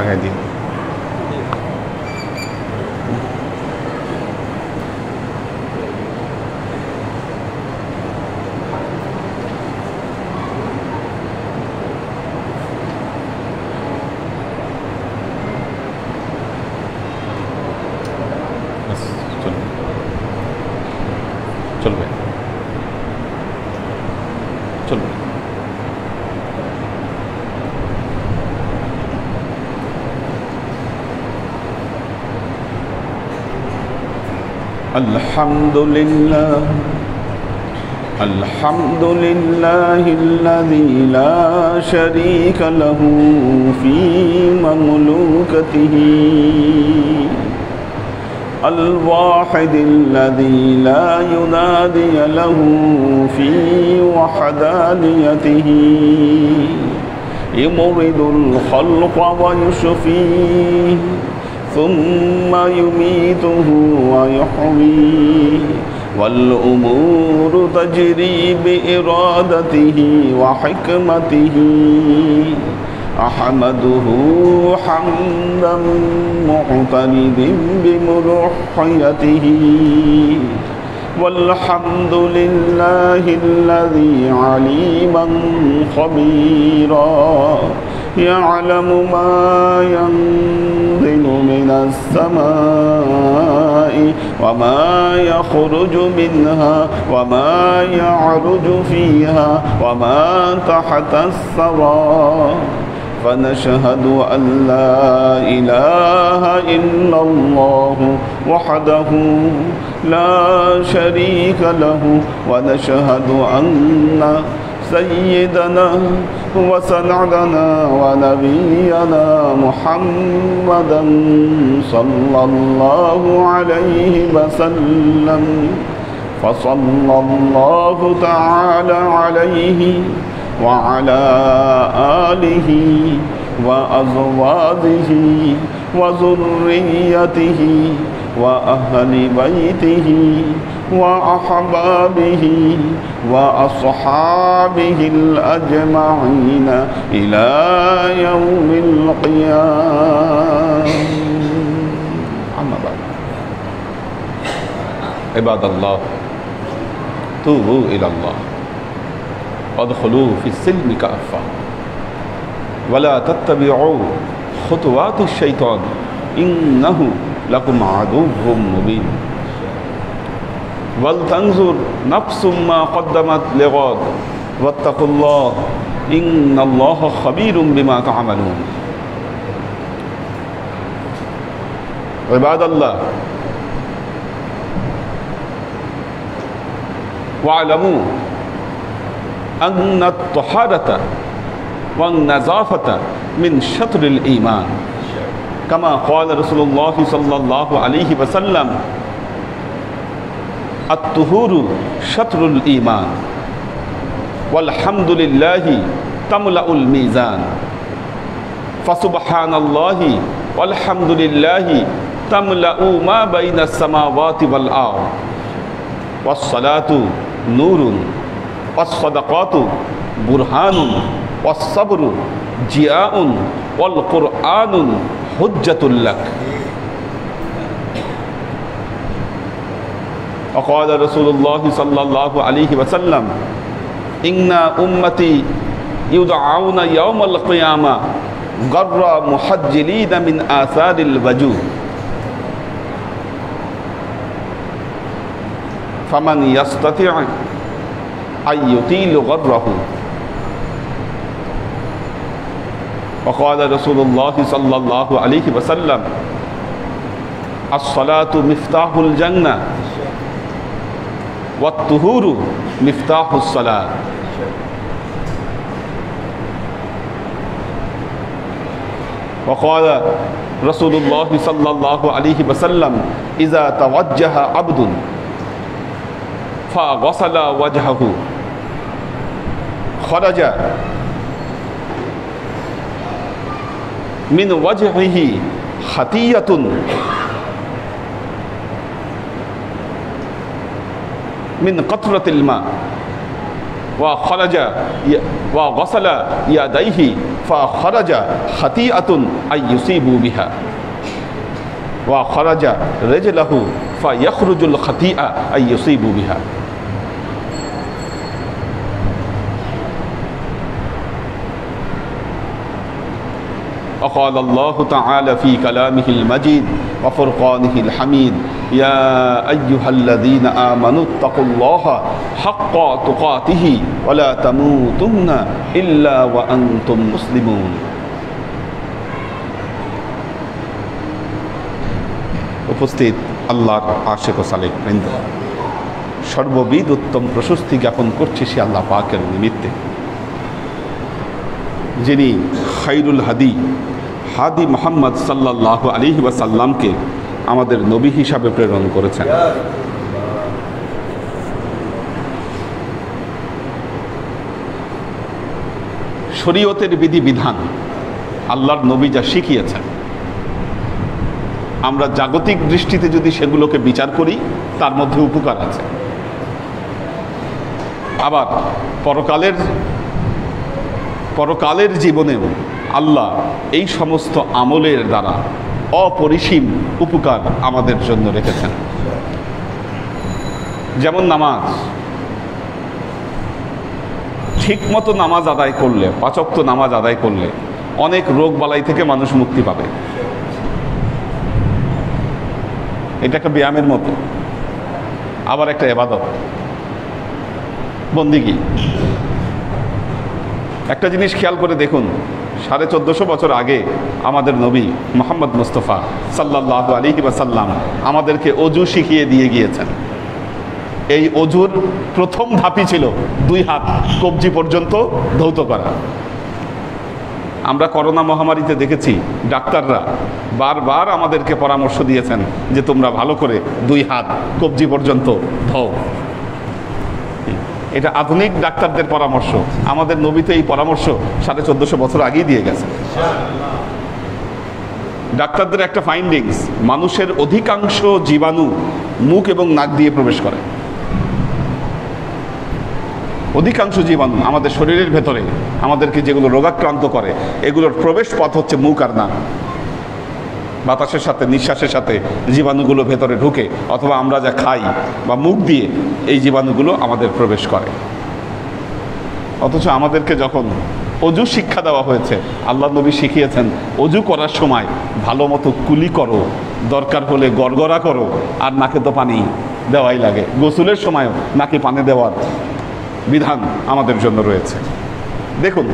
লাগাই দিন। চলবে চলবে। আলহামদুলিল্লাহ আলহামদুলিল্লাহিল্লাযী লা শারীকা লাহু ফী মামলুকাতিহি الواحد الذي لا ينادي له في وحدانيته يمرض الخلق ويشفيه ثم يميته ويحييه والأمور تجري بإرادته وحكمته أحمده حمدا معترض بملوحيته والحمد لله الذي عليما خبيرا يعلم ما ينزل من السماء وما يخرج منها وما يعرج فيها وما تحت الثرى فنشهد أن لا إله إلا الله وحده لا شريك له ونشهد أن سيدنا وسندنا ونبينا محمدا صلى الله عليه وسلم فصلى الله تعالى عليه وعلى آله وأزواجه وذريته وأهل بيته وأحبابه وأصحابه الأجمعين إلى يوم القيامة. أما بعد عباد الله توبوا إلى الله وادخلوا في السلم كافة ولا تتبعوا خطوات الشيطان إنه لكم عدو مبين ولتنظر نفس ما قدمت لغد واتقوا الله إن الله خبير بما تعملون. عباد الله واعلموا أن الطهارة والنظافة من شطر الإيمان كما قال رسول الله صلى الله عليه وسلم الطهور شطر الإيمان والحمد لله تملأ الميزان فسبحان الله والحمد لله تملأ ما بين السماوات والأرض والصلاة نور والصدقات برهان والصبر ضياء والقرآن حجة لك. وقال رسول الله صلى الله عليه وسلم إن أمتي يدعون يوم القيامة غر محجلين من آثار الوجوه فمن يستطيع أن يطيل غره. وقال رسول الله صلى الله عليه وسلم الصلاة مفتاح الجنة والطهور مفتاح الصلاة. وقال رسول الله صلى الله عليه وسلم إذا توجه عبد فغسل وجهه خرج من وجهه خطية من قطرة الماء وخرج وغسل يديه ফাখারাজা খাতিআতুন আই ইউসিবু বিহা ওয়া খারাজা রাজলাহু ফায়াখরুজুল খাতিআ আই ইউসিবু বিহা। وقال الله تعالى في كلامه المجيد وفرقانه الحميد يا أيها الذين آمنوا اتقوا الله حق تقاته ولا تموتن إلا وأنتم مسلمون। উপস্থিত আল্লাহর আশিক ও সালেক বৃন্দ, সর্ববিধ উত্তম প্রশস্তি জ্ঞাপন করছি সে আল্লাহ পাকের নিমিত্তে, যিনি খায়রুল হাদি মুহাম্মদ সাল্লাল্লাহু আলাইহি ওয়াসাল্লামকে আমাদের নবী হিসাবে প্রেরণ করেছেন। শরীয়তের বিধিবিধান আল্লাহর নবী যা শিখিয়েছেন, আমরা জাগতিক দৃষ্টিতে যদি সেগুলোকে বিচার করি তার মধ্যে উপকার আছে, আবার পরকালের জীবনেও আল্লাহ এই সমস্ত আমলের দ্বারা অপরিসীম উপকার আমাদের জন্য রেখেছেন। যেমন নামাজ, ঠিকমতো নামাজ আদায় করলে, 5 ওয়াক্ত নামাজ আদায় করলে অনেক রোগ বালাই থেকে মানুষ মুক্তি পাবে। এটা একটা ব্যায়ামের মতো, আবার একটা ইবাদত, বন্দিগি। একটা জিনিস খেয়াল করে দেখুন, 1450 বছর আগে আমাদের নবী মুহাম্মদ মুস্তাফা সাল্লাল্লাহু আলাইহি ওয়াসাল্লাম আমাদেরকে অজু শিখিয়ে দিয়ে গিয়েছেন। এই অজুর প্রথম ধাপই ছিল 2 হাত কবজি পর্যন্ত ধৌত করা। আমরা করোনা মহামারীতে দেখেছি ডাক্তাররা বারবার আমাদেরকে পরামর্শ দিয়েছেন যে তোমরা ভালো করে 2 হাত কবজি পর্যন্ত ধোও। এটা আধুনিক ডাক্তারদের পরামর্শ, আমাদের নবী তো এই পরামর্শ 1450 বছর আগেই দিয়ে গেছে। ডাক্তারদের একটা ফাইন্ডিংস, মানুষের অধিকাংশ জীবাণু মুখ এবং নাক দিয়ে প্রবেশ করে। অধিকাংশ জীবাণু আমাদের শরীরের ভেতরে আমাদেরকে যেগুলো রোগাক্রান্ত করে, এগুলোর প্রবেশ পথ হচ্ছে মুখ আর নাক। বাতাসের সাথে, নিঃশ্বাসের সাথে জীবাণুগুলো ভেতরে ঢুকে, অথবা আমরা যা খাই বা মুখ দিয়ে এই জীবাণুগুলো আমাদের প্রবেশ করে। অথচ আমাদেরকে যখন অজু শিক্ষা দেওয়া হয়েছে, আল্লাহ নবী শিখিয়েছেন অজু করার সময় ভালো মতো কুলি করো, দরকার হলে গড়গড়া করো, আর নাকে তো পানি দেওয়াই লাগে। গোসলের সময়ও নাকে পানি দেওয়ার বিধান আমাদের জন্য রয়েছে। দেখুন,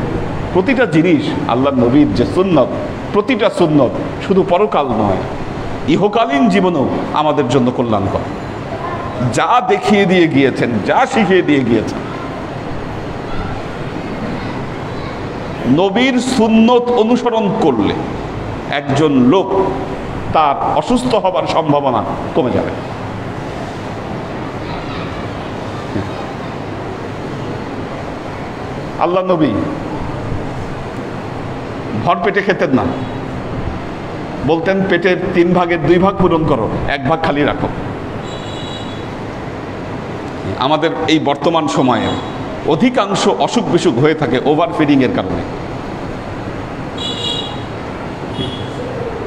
প্রতিটা জিনিস আল্লাহ নবীর যে সুন্নত, প্রতিটা সুন্নত শুধু পরকাল নয়, ইহকালীন জীবনেও আমাদের জন্য কল্যাণকর। যা দেখিয়ে দিয়ে গিয়েছেন, যা শিখিয়ে দিয়ে গিয়েছেন, নবীর সুন্নত অনুসরণ করলে একজন লোক তার অসুস্থ হবার সম্ভাবনা কমে যাবে। আল্লাহ নবী ভর পেটে খেতেন না, বলতেন পেটের 3 ভাগের 2 ভাগ পূরণ করো, 1 ভাগ খালি রাখো। আমাদের এই বর্তমান সময়ে অধিকাংশ অসুখ বিসুখ হয়ে থাকে ওভার ফিডিং এর কারণে।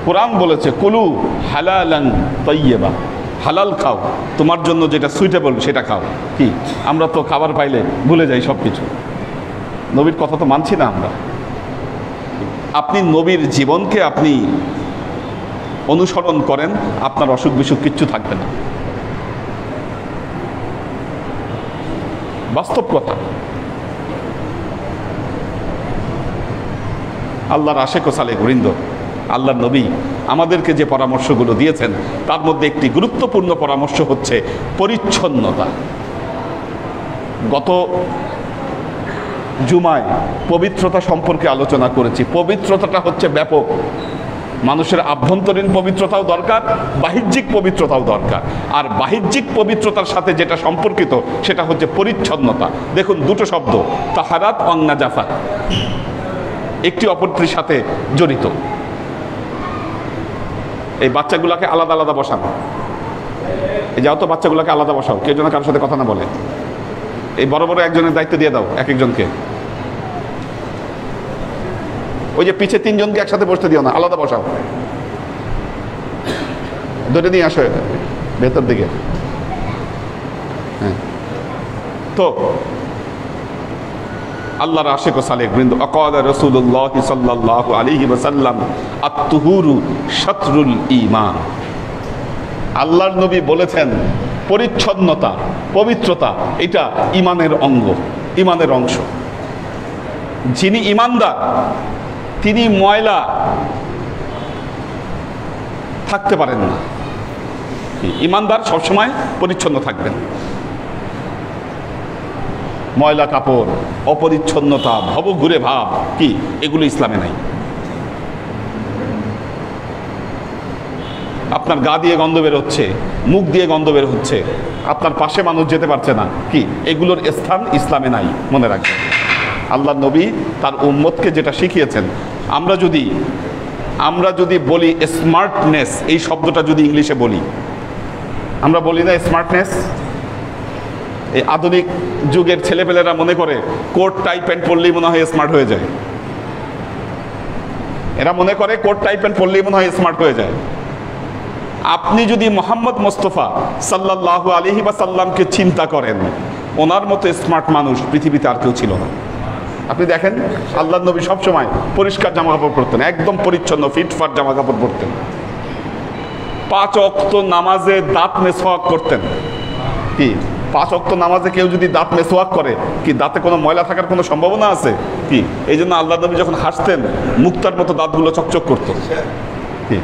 কোরআন বলেছে কুলু হালালান তাইয়্যিবা, হালাল খাও, তোমার জন্য যেটা সুইটেবল সেটা খাও। কি আমরা তো খাবার পাইলে ভুলে যাই সব কিছু, নবীর কথা তো মানছি না আমরা। আপনি নবীর জীবনকে আপনি অনুসরণ করেন, আপনার অসুখ বিসুখ কিচ্ছু থাকবে না। বাস্তব কথা। আল্লাহর আশিক ও সালেক বৃন্দ, আল্লাহর নবী আমাদেরকে যে পরামর্শগুলো দিয়েছেন তার মধ্যে একটি গুরুত্বপূর্ণ পরামর্শ হচ্ছে পরিচ্ছন্নতা। গত জুমায় পবিত্রতা সম্পর্কে আলোচনা করেছি। পবিত্রতাটা হচ্ছে ব্যাপক, মানুষের আভ্যন্তরীণ পবিত্রতাও দরকার, বাহ্যিক পবিত্রতাও দরকার। আর বাহ্যিক পবিত্রতার সাথে যেটা সম্পর্কিত সেটা হচ্ছে পরিচ্ছন্নতা। দেখুন, 2টো শব্দ, তাহারাত ওয়ান নাজাফাত, একটি অপরটির সাথে জড়িত। এই বাচ্চাগুলোকে আলাদা আলাদা বসানো, এই যাও তো বাচ্চাগুলোকে আলাদা বসাও, কেউ যেন কারোর সাথে কথা না বলে। এই বড় বড় একজনের দায়িত্ব দিয়ে দাও এক একজনকে। ওই যে পিছে তিনজনকে একসাথে বসতে দিও না, আলাদা বসাও, ধরে নিয়ে আসো ভেতর দিকে। হ্যাঁ, তো আল্লাহর আশিক ও সালেক বৃন্দ, আকালা রাসূলুল্লাহ সাল্লাল্লাহু আলাইহি ওয়াসাল্লাম আত-তুহুরু শাতরুল ঈমান। আল্লাহর নবী বলেছেন পরিচ্ছন্নতা, পবিত্রতা এটা ঈমানের অঙ্গ, ঈমানের অংশ। যিনি ঈমানদার তিনি ময়লা থাকতে পারেন না। ঈমানদার সবসময় পরিচ্ছন্ন থাকবেন। ময়লা কাপড়, অপরিচ্ছন্নতা, ভবঘুরে ভাব কি, এগুলো ইসলামে নাই। আপনার গা দিয়ে গন্ধ বের হচ্ছে, মুখ দিয়ে গন্ধ বের হচ্ছে, আপনার পাশে মানুষ যেতে পারছে না, কি এগুলোর স্থান ইসলামে নাই, মনে রাখবেন। আল্লাহ নবী তার উম্মতকে যেটা শিখিয়েছেন, আমরা যদি বলি স্মার্টনেস, এই শব্দটা যদি ইংলিশে বলি, আমরা বলি না স্মার্টনেস। এই আধুনিক যুগের ছেলেপেলেরা মনে করে কোট টাই প্যান্ট পরলেই মনে হয় স্মার্ট হয়ে যায়। এরা মনে করে কোট টাই প্যান্ট পরলেই মনে হয় স্মার্ট হয়ে যায়। আপনি যদি মোহাম্মদ মোস্তফা সাল্লাল্লাহু আলাইহি ওয়াসাল্লামকে চিন্তা করেন, ওনার মতো স্মার্ট মানুষ পৃথিবীতে আর কেউ ছিল না। আপনি দেখেন আল্লাহর নবী সবসময় পরিষ্কার জামা কাপড় পরতেন, একদম পরিচ্ছন্ন ফিটফাট জামা কাপড় পরতেন। 5 ওয়াক্ত নামাজে দাঁত মেসওয়াক করতেন। কি 5 ওয়াক্ত নামাজে কেউ যদি দাঁত মেসওয়াক করে, কি দাঁতে কোনো ময়লা থাকার কোনো সম্ভাবনা আছে? কি এই জন্য আল্লাহ নবী যখন হাসতেন মুক্তার মতো দাঁতগুলো চকচক করত। কি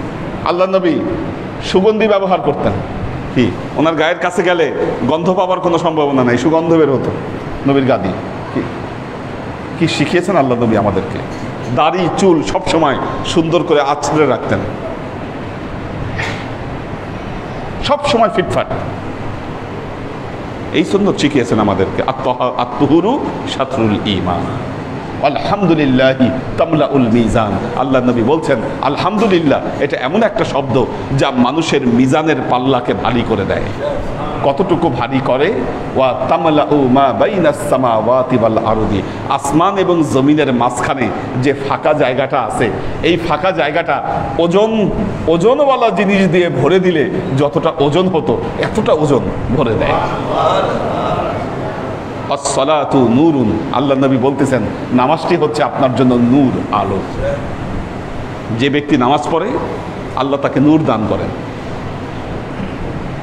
আল্লাহ নবী সুগন্ধি ব্যবহার করতেন। কি ওনার গায়ের কাছে গেলে গন্ধ পাওয়ার কোনো সম্ভাবনা নাই, সুগন্ধ বের হতো নবীর গা দিয়ে। কি শিখিয়েছেন আল্লাহ নবী আমাদেরকে। দাড়ি চুল সব সময় সুন্দর করে আঁচড়ে রাখতেন, সব সময় ফিটফাট। এই সুন্নত শিখিয়েছেন আমাদেরকে। আত-তুহুরু শাতরুল ঈমান, আলহামদুলিল্লাহ তামলাউল মিজান। আল্লাহ নবী বলছেন আলহামদুলিল্লাহ এটা এমন একটা শব্দ যা মানুষের মিজানের পাল্লাকে ভারী করে দেয়। কতটুকু ভারী করে? ওয়া তামলাউ মা বাইনাস সামাওয়াতি ওয়াল আরদি, আসমান এবং জমিনের মাঝখানে যে ফাঁকা জায়গাটা আছে, এই ফাঁকা জায়গাটা ওজনওয়ালা জিনিস দিয়ে ভরে দিলে যতটা ওজন হতো এতটা ওজন ভরে দেয়। আসসালাতু নূরুন, আল্লাহ নবী বলতেছেন নামাজটি হচ্ছে আপনার জন্য নূর, আলো। যে ব্যক্তি নামাজ পড়ে আল্লাহ তাকে নূর দান করেন,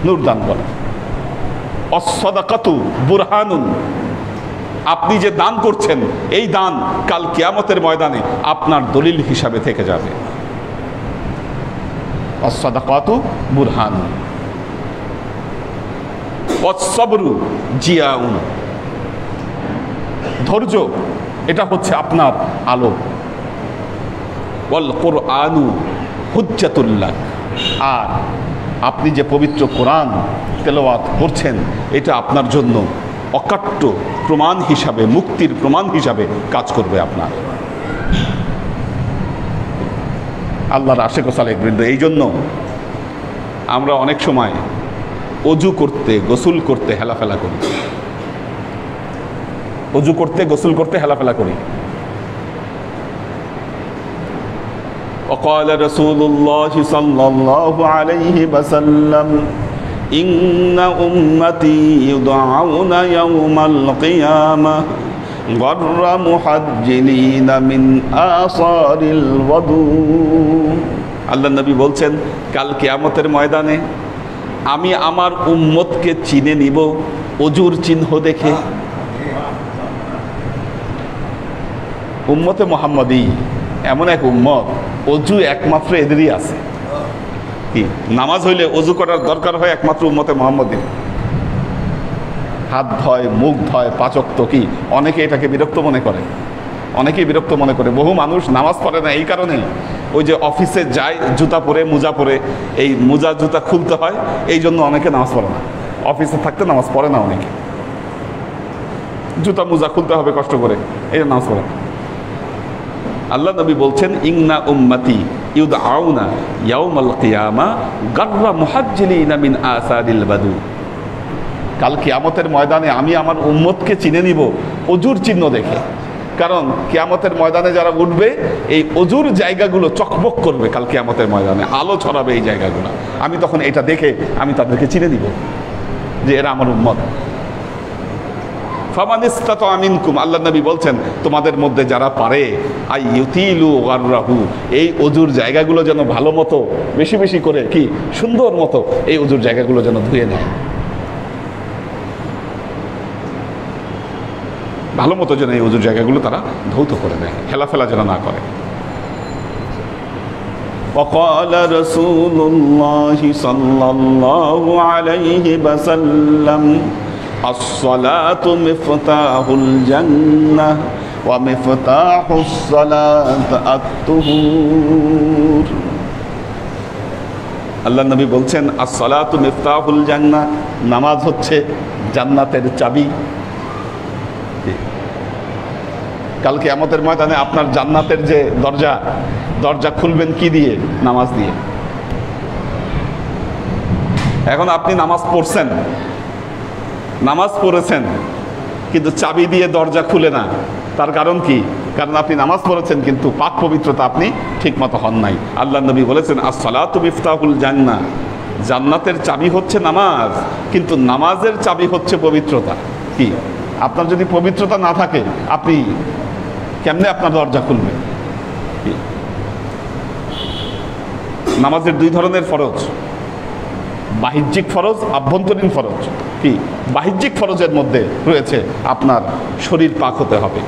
নূর দান করেন। আস-সাদাকাতু বুরহানুন, আপনি যে দান করছেন এই দান কাল কিয়ামতের ময়দানে আপনার দলিল হিসাবে থেকে যাবে। আস-সাদাকাতু বুরহানুন। ওয়াস-সাবরু জিয়াউন, ধৈর্য এটা হচ্ছে আপনার আলো। ওয়াল কুরআনু হুজ্জাতুল লাক, আর আপনি যে পবিত্র কোরআন তেলাওয়াত করছেন এটা আপনার জন্য অকাট্য প্রমাণ হিসাবে, মুক্তির প্রমাণ হিসাবে কাজ করবে আপনার। আল্লাহর আশিক ও সালেক বৃন্দ, এই জন্য আমরা অনেক সময় অজু করতে, গোসল করতে হেলাফেলা করি। অজু করতে, গোসল করতে হেলাফেলা করি। وقال رسول الله صلى الله عليه وسلم إن أمتي يدعون يوم القيامة غر محجلين من آثار الوضوء। আল্লাহ নবী বলছেন কাল কিয়ামতের ময়দানে আমি আমার উম্মতকে চিনে নিব অজুর চিহ্ন দেখে। উম্মতে মুহাম্মাদি এমন এক উম্মত, অজু একমাত্র এদেরই আছে। কি নামাজ হইলে অজু করার দরকার হয় একমাত্র উম্মতে মুহাম্মাদির। হাত ধয়, মুখ ধয়, 5 ওয়াক্ত। কি অনেকে এটাকে বিরক্ত মনে করে, অনেকেই বিরক্ত মনে করে। বহু মানুষ নামাজ পড়ে না এই কারণেই, ওই যে অফিসে যায় জুতা পরে, মোজা পরে, এই মোজা জুতা খুলতে হয়, এই জন্য অনেকে নামাজ পড়ে না। অফিসে থাকতে নামাজ পড়ে না অনেকে, জুতা মোজা খুলতে হবে কষ্ট করে, এই নামাজ পড়ে না। আল্লাহ নবী বলছেন ইন্না উম্মতি ইউদআউনা ইয়াউমাল কিয়ামা গাররা মুহাজ্জিলিনা মিন আসারিল বাদু। কাল কিয়ামতের ময়দানে আমি আমার উম্মতকে চিনে নিব অজুর চিহ্ন দেখে। কারণ কিয়ামতের ময়দানে যারা উঠবে এই অজুর জায়গাগুলো চকমক করবে, কাল কিয়ামতের ময়দানে আলো ছড়াবে এই জায়গাগুলো। আমি তখন এটা দেখে আমি তাদেরকে চিনে দিব যে এরা আমার উম্মত। ফামানিস্তাতা মিনকুম, আল্লাহ নবী বলছেন তোমাদের মধ্যে যারা পারে আই ইউতিলু গাররাহু, এই অজুর জায়গাগুলো যেন ভালো মতো বেশি বেশি করে কি সুন্দর মতো এই অজুর জায়গাগুলো যেন ধুয়ে নেয়, ভালো মতো যেন এই অজুর জায়গাগুলো তারা ধৌত করে নেয়, হেলাফেলা যেন না করে। وقال رسول الله صلى الله عليه وسلم الصلاة مفتاح الجنة ومفتاح الصلاة الطهور। আল্লাহ নবী বলছেন আসসালাতু মিফতাহুল জান্নাহ, নামাজ হচ্ছে জান্নাতের চাবি। কাল কিয়ামতের ময়দানে আপনার জান্নাতের যে দরজা খুলবেন কি দিয়ে? নামাজ দিয়ে। এখন আপনি নামাজ পড়েছেন কিন্তু চাবি দিয়ে দরজা খুলে না, তার কারণ কি? কারণ আপনি নামাজ পড়েছেন কিন্তু পাক পবিত্রতা আপনি ঠিক মতো হন নাই। আল্লাহ নবী বলেছেন আসসালাতু মিফতাহুল জান্নাহ, জান্নাতের চাবি হচ্ছে নামাজ, কিন্তু নামাজের চাবি হচ্ছে পবিত্রতা। কি আপনার যদি পবিত্রতা না থাকে আপনি কেমনে আপনার দরজা খুলবে? নামাজের দুই ধরনের ফরজ, বাহ্যিক ফরজ, আভ্যন্তরীণ ফরজ। কি বাহ্যিক ফরজের মধ্যে রয়েছে আপনার শরীর পাক হতে হবে,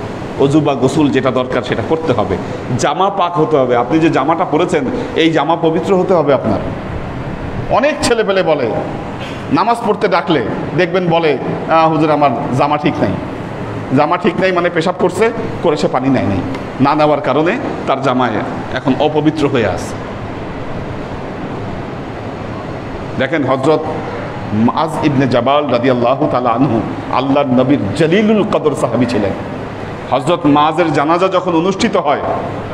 অজু বা গোসল যেটা দরকার সেটা করতে হবে, জামা পাক হতে হবে, আপনি যে জামাটা পরেছেন এই জামা পবিত্র হতে হবে আপনার। অনেক ছেলে পেলে বলে নামাজ পড়তে ডাকলে দেখবেন বলে হুজুর আমার জামা ঠিক নাই। জামা ঠিক নাই মানে পেশাব করে সে পানি নেয় নাই, না নেওয়ার কারণে তার জামায় এখন অপবিত্র হয়ে আছে। দেখেন হযরত মুআজ ইবনে জাবাল রাদিয়াল্লাহু তাআলা আনহু আল্লাহর নবীর জলিলুল কদর সাহাবী ছিলেন। হযরত মুআজের জানাজা যখন অনুষ্ঠিত হয়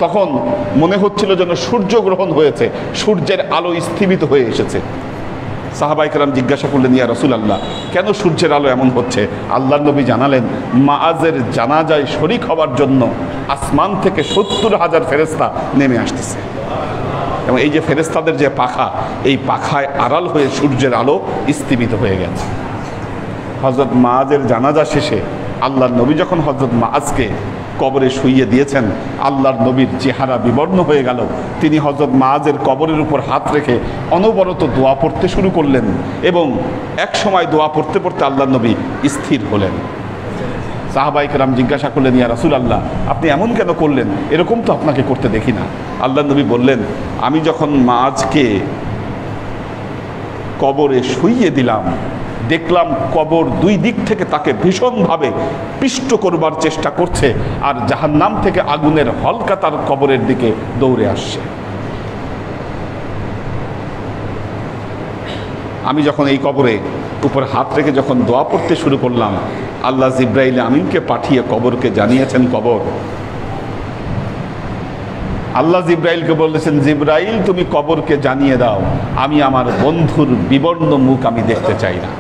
তখন মনে হচ্ছিল যেন সূর্যগ্রহণ হয়েছে, সূর্যের আলো স্থিমিত হয়ে এসেছে। সাহাবায়ে কেরাম জিজ্ঞাসা করলেন ইয়া রাসূলুল্লাহ কেন সূর্যের আলো এমন হচ্ছে? আল্লাহর নবী জানালেন মুআজের জানাজায় শরীক হওয়ার জন্য আসমান থেকে ৭০,০০০ ফেরেশতা নেমে আসতেছে, এবং এই যে ফেরেশতাদের যে পাখা, এই পাখায় আড়াল হয়ে সূর্যের আলো স্থিমিত হয়ে গেছে। হযরত মুআজের জানাজা শেষে আল্লাহর নবী যখন হযরত মুআজকে কবরে শুইয়ে দিয়েছেন, আল্লাহর নবীর চেহারা বিবর্ণ হয়ে গেল। তিনি হযরত মুআজের কবরের উপর হাত রেখে অনবরত দোয়া পড়তে শুরু করলেন, এবং এক সময় দোয়া পড়তে পড়তে আল্লাহর নবী স্থির হলেন। সাহাবায়ে কেরাম জিজ্ঞাসা করলেন ইয়া রাসূলুল্লাহ আপনি এমন কেন করলেন? এরকম তো আপনাকে করতে দেখি না। আল্লাহর নবী বললেন আমি যখন মুআজকে কবরে শুইয়ে দিলাম দেখলাম কবর দুই দিক থেকে তাকে ভীষণভাবে পিষ্ট করবার চেষ্টা করছে, আর জাহান্নাম থেকে আগুনের হলকা তার কবরের দিকে দৌড়ে আসছে। আমি যখন এই কবরে উপর হাত রেখে যখন দোয়া পড়তে শুরু করলাম, আল্লাহ জিব্রাইল আমিনকে পাঠিয়ে কবরকে জানিয়েছেন কবর। আল্লাহ জিব্রাইলকে বলেছেন জিব্রাইল তুমি কবরকে জানিয়ে দাও আমি আমার বন্ধুর বিবর্ণ মুখ আমি দেখতে চাই না।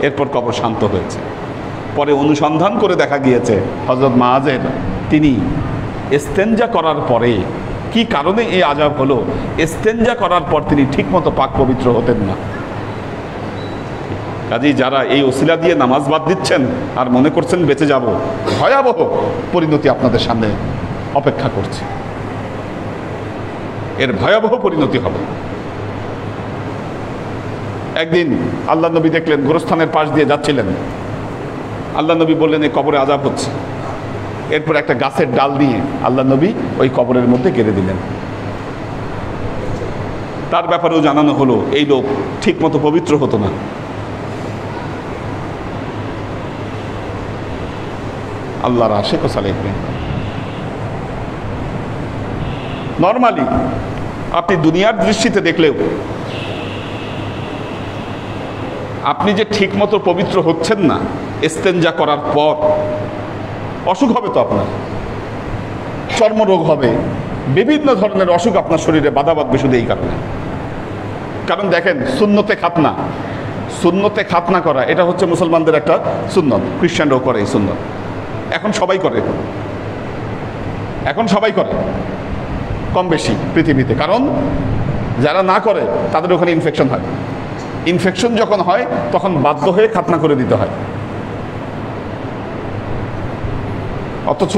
এরপর কবর শান্ত হয়েছে। পরে অনুসন্ধান করে দেখা গিয়েছে হযরত মুআজের তিনি ইস্তেঞ্জা করার পরে কি কারণে এই আযাব হলো, ইস্তেঞ্জা করার পর তিনি ঠিকমতো পাক পবিত্র হতেন না। কাজেই যারা এই ওসিলা দিয়ে নামাজ বাদ দিচ্ছেন আর মনে করছেন বেঁচে যাব, ভয়াবহ পরিণতি আপনাদের সামনে অপেক্ষা করছে। এর ভয়াবহ পরিণতি হবে। একদিন আল্লাহ নবী দেখলেন গোরস্থানের পাশ দিয়ে যাচ্ছিলেন, আল্লাহ নবী বললেন এই কবরে আযাব হচ্ছে। এরপর একটা গাছের ডাল নিয়ে আল্লাহ নবী ওই কবরের মধ্যে গেড়ে দিলেন। তার ব্যাপারেও জানানো হলো এই লোক ঠিক মতো পবিত্র হতো না। আল্লাহর আশিক ও সালেহ নরমালি আপনি দুনিয়ার দৃষ্টিতে দেখলেও আপনি যে ঠিক মতো পবিত্র হচ্ছেন না, ইস্তেঞ্জা করার পর অসুখ হবে তো আপনার, চর্মরোগ হবে, বিভিন্ন ধরনের অসুখ আপনার শরীরে বাধা বাঁধবে শুধু এই কারণে। কারণ দেখেন সুন্নতে খাতনা করা এটা হচ্ছে মুসলমানদের একটা সুন্নত, খ্রিস্টানরাও করে এই সুন্নত, এখন সবাই করে। এখন সবাই করে কম বেশি পৃথিবীতে, কারণ যারা না করে তাদের ওখানে ইনফেকশন হয়। ইনফেকশন যখন হয় তখন বাধ্য হয়ে খাতনা করে দিতে হয়। অথচ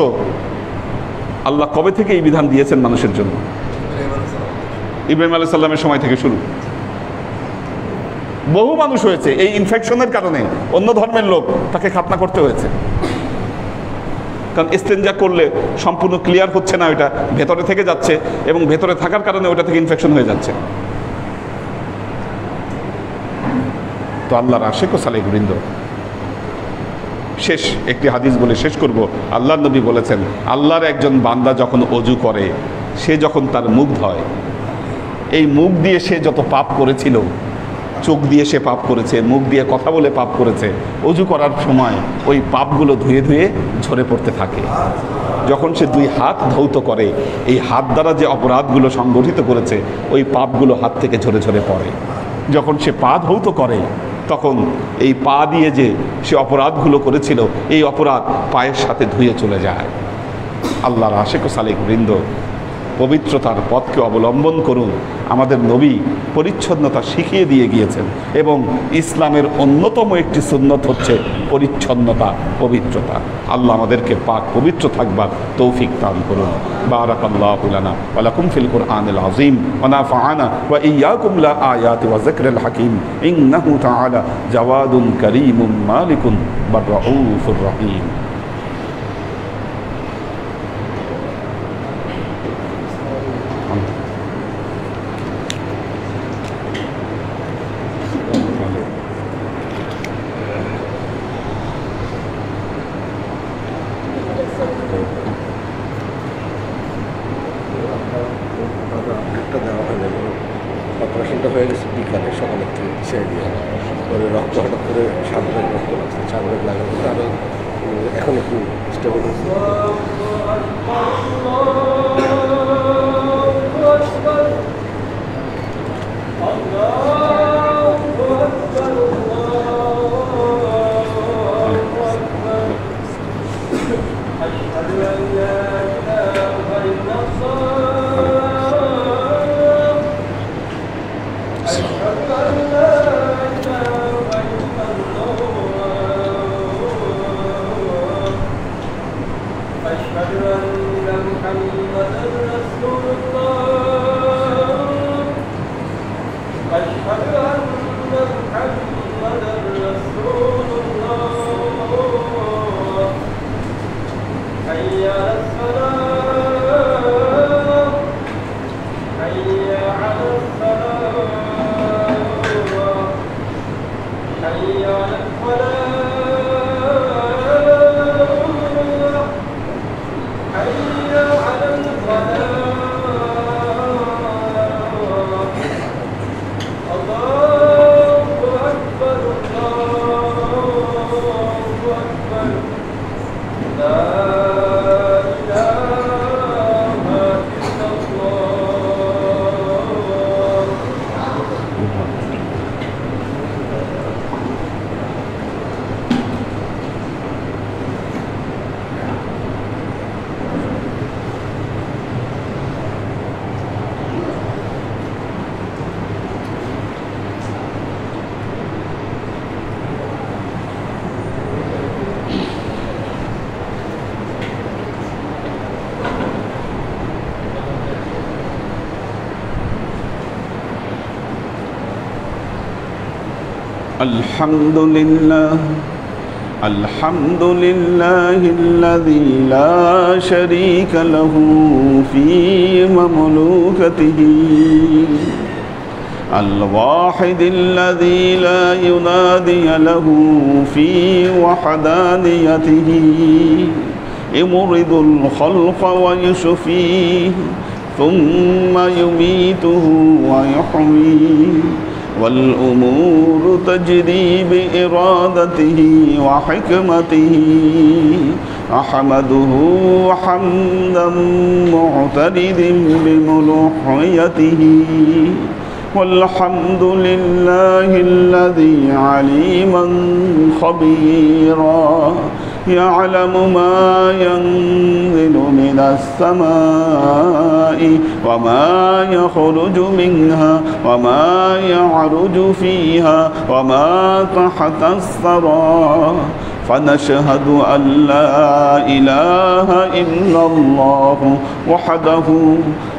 আল্লাহ কবে থেকে এই বিধান দিয়েছেন মানুষের জন্য? ইব্রাহিম আলাইহিস সালামের সময় থেকে শুরু। বহু মানুষ হয়েছে এই ইনফেকশনের কারণে, অন্য ধর্মের লোক তাকে খাতনা করতে হয়েছে। কারণ ইস্তেঞ্জা করলে সম্পূর্ণ ক্লিয়ার হচ্ছে না, ওইটা ভেতরে থেকে যাচ্ছে এবং ভেতরে থাকার কারণে ওটা থেকে ইনফেকশন হয়ে যাচ্ছে। তো আল্লাহর আশিক ও সালেক বৃন্দ, শেষ একটি হাদিস বলে শেষ করব। আল্লাহর নবী বলেছেন, আল্লাহর একজন বান্দা যখন অজু করে, সে যখন তার মুখ ধয়, এই মুখ দিয়ে সে যত পাপ করেছিল, চোখ দিয়ে সে পাপ করেছে, মুখ দিয়ে কথা বলে পাপ করেছে, অজু করার সময় ওই পাপগুলো ধুয়ে ধুয়ে ঝরে পড়তে থাকে। যখন সে দুই হাত ধৌত করে, এই হাত দ্বারা যে অপরাধগুলো সংগঠিত করেছে ওই পাপগুলো হাত থেকে ঝরে ঝরে পড়ে। যখন সে পা ধৌত করে, তখন এই পা দিয়ে যে সে অপরাধগুলো করেছিল এই অপরাধ পায়ের সাথে ধুয়ে চলে যায়। আল্লাহর আশিক ও সালেক বৃন্দ, পবিত্রতার পথকে অবলম্বন করুন। আমাদের নবী পরিচ্ছন্নতা শিখিয়ে দিয়ে গিয়েছেন এবং ইসলামের অন্যতম একটি সুন্নত হচ্ছে পরিচ্ছন্নতা, পবিত্রতা। আল্লাহ আমাদেরকে পাক পবিত্র থাকবার তৌফিক দান করুন। বারাকাল্লাহু লানা ওয়া লাকুম ফিল কুরআনিল আযীম ওয়া নাফা'ানা ওয়া ইয়্যাকুম লা আয়াতি ওয়া যিকরিল হাকীম ইন্নাহু তাআলা জাওয়াদুন কারীমুম মালিকুন বার রাউফুর রহিম। অপারেশনটা হয়ে গেছে বিকালে, সকালের থেকে ছেড়ে দিয়ে পরে রক্ত হঠাৎ করে 7 ব্যাগ রক্ত লাগছে, 4 ব্যাগ লাগানো করে আরও এখন একটু স্টেবল হচ্ছে। الحمد لله الذي لا شريك له في مملوكته، الواحد الذي لا ينادي له في وحدانيته، يمرض الخلق ويشفيه ثم يميته ويحييه، والأمور تجري بإرادته وحكمته، أحمده حمدا معترض بملوحيته، والحمد لله الذي عليما خبيرا يعلم ما ينزل من السماء وما يخرج منها وما يعرج فيها وما تحت الثرى فنشهد أن لا إله إلا الله وحده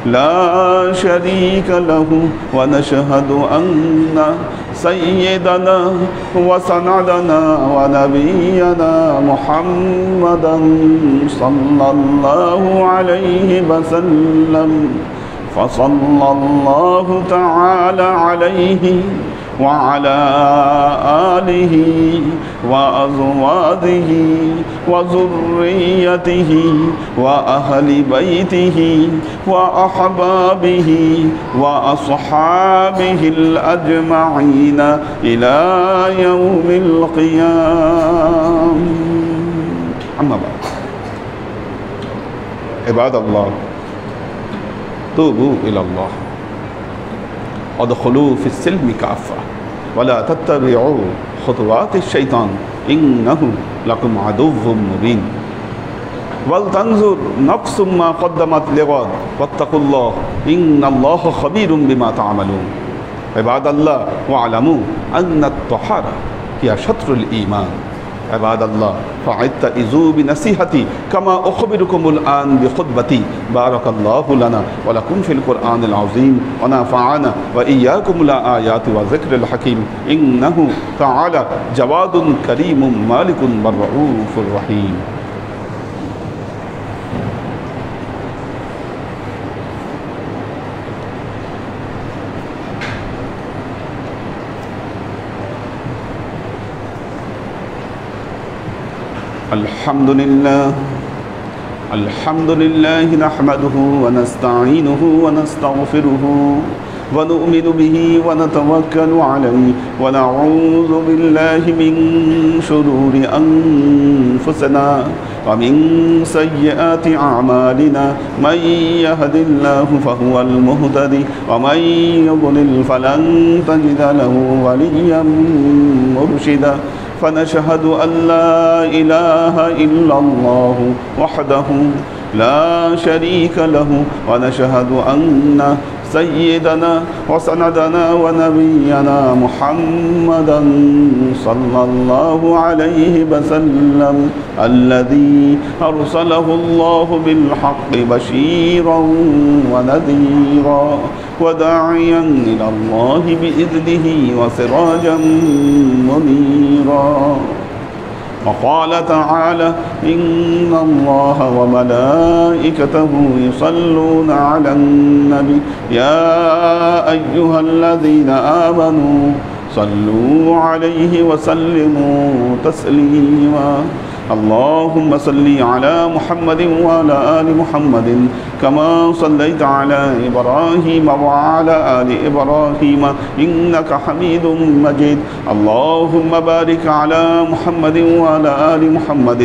لا شريك له ونشهد أن سيدنا وسندنا ونبينا محمدا صلى الله عليه وسلم فصلى الله تعالى عليه وعلى آله وأزواجه وذريته وأهل بيته وأحبابه وأصحابه الأجمعين إلى يوم القيامة. أما بعد عباد الله توبوا إلى الله ادخلوا في السلم كافة ولا تتبعوا خطوات الشيطان إنه لكم عدو مبين ولتنظر نفس ما قدمت لغد واتقوا الله إن الله خبير بما تعملون. عباد الله واعلموا أن الطهارة هي شطر الإيمان. عباد الله فاعتذروا بنصيحتي كما أخبركم الآن بخطبتي. بارك الله لنا ولكم في القرآن العظيم ونفعنا وإياكم الآيات والذكر الحكيم إنه تعالى جواد كريم مالك رؤوف رحيم. الحمد لله نحمده ونستعينه ونستغفره ونؤمن به ونتوكل عليه ونعوذ بالله من شرور أنفسنا ومن سيئات أعمالنا من يهد الله فهو المهتدي ومن يضلل فلن تجد له وليا مرشدا فنشهد أن لا إله إلا الله وحده لا شريك له ونشهد أن سيدنا وسندنا ونبينا محمدا صلى الله عليه وسلم الذي أرسله الله بالحق بشيرا ونذيرا وداعيا إلى الله بإذنه وسراجا منيرا. وقال تعالى إن الله وملائكته يصلون على النبي يا أيها الذين آمنوا صلوا عليه وسلموا تسليما. اللهم صل على محمد وعلى آل محمد كما صليت على إبراهيم وعلى آل إبراهيم إنك حميد مجيد. اللهم بارك على محمد وعلى آل محمد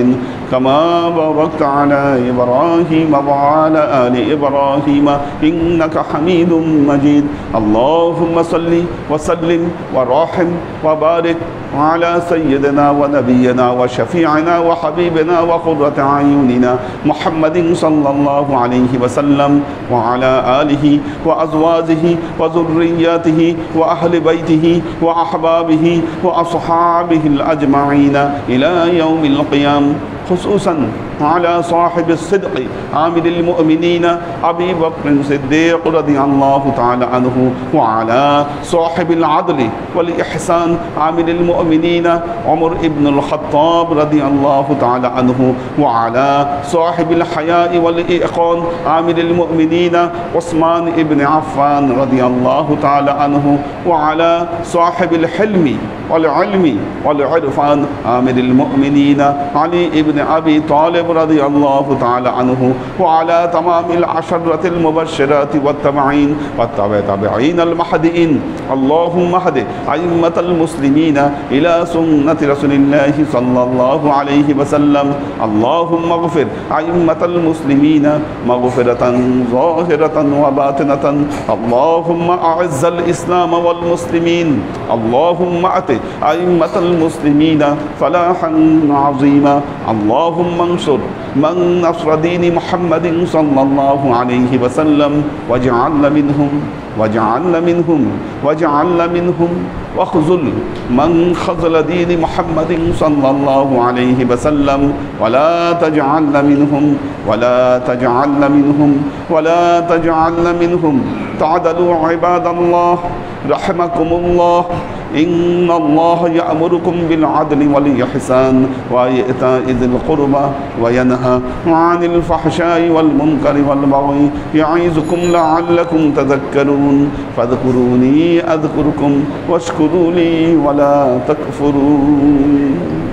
كما باركت على إبراهيم وعلى آل إبراهيم إنك حميد مجيد. اللهم صل وسلم ورحم وبارك على سيدنا ونبينا وشفيعنا وحبيبنا وقرة أعيننا محمد صلى الله عليه وسلم وعلى آله وأزواجه وذرياته وأهل بيته وأحبابه وأصحابه الأجمعين إلى يوم القيامة، خصوصا على صاحب الصدق عامل المؤمنين أبي بكر الصديق رضي الله تعالى عنه وعلى صاحب العدل والإحسان عامل المؤمنين عمر بن الخطاب رضي الله تعالى عنه وعلى صاحب الحياء والإيقان عامل المؤمنين عثمان بن عفان رضي الله تعالى عنه وعلى صاحب الحلم والعلم والعرفان عامل المؤمنين علي بن أبي طالب طالب رضي الله تعالى عنه وعلى تمام العشرة المبشرات والتابعين المهديين اللهم اهد أئمة المسلمين إلى سنة رسول الله صلى الله عليه وسلم اللهم اغفر أئمة المسلمين مغفرة ظاهرة وباطنة اللهم أعز الإسلام والمسلمين اللهم أت أئمة المسلمين فلاحا عظيما اللهم انصر من نصر دين محمد صلى الله عليه وسلم واجعلنا منهم واخذل من خذل دين محمد صلى الله عليه وسلم ولا تجعلنا منهم تعدلوا عباد الله رحمكم الله إن الله يأمركم بالعدل والإحسان وإيتاء ذي القربى وينهى عن الفحشاء والمنكر والبغي يعظكم لعلكم تذكرون فاذكروني أذكركم واشكروا لي ولا تكفرون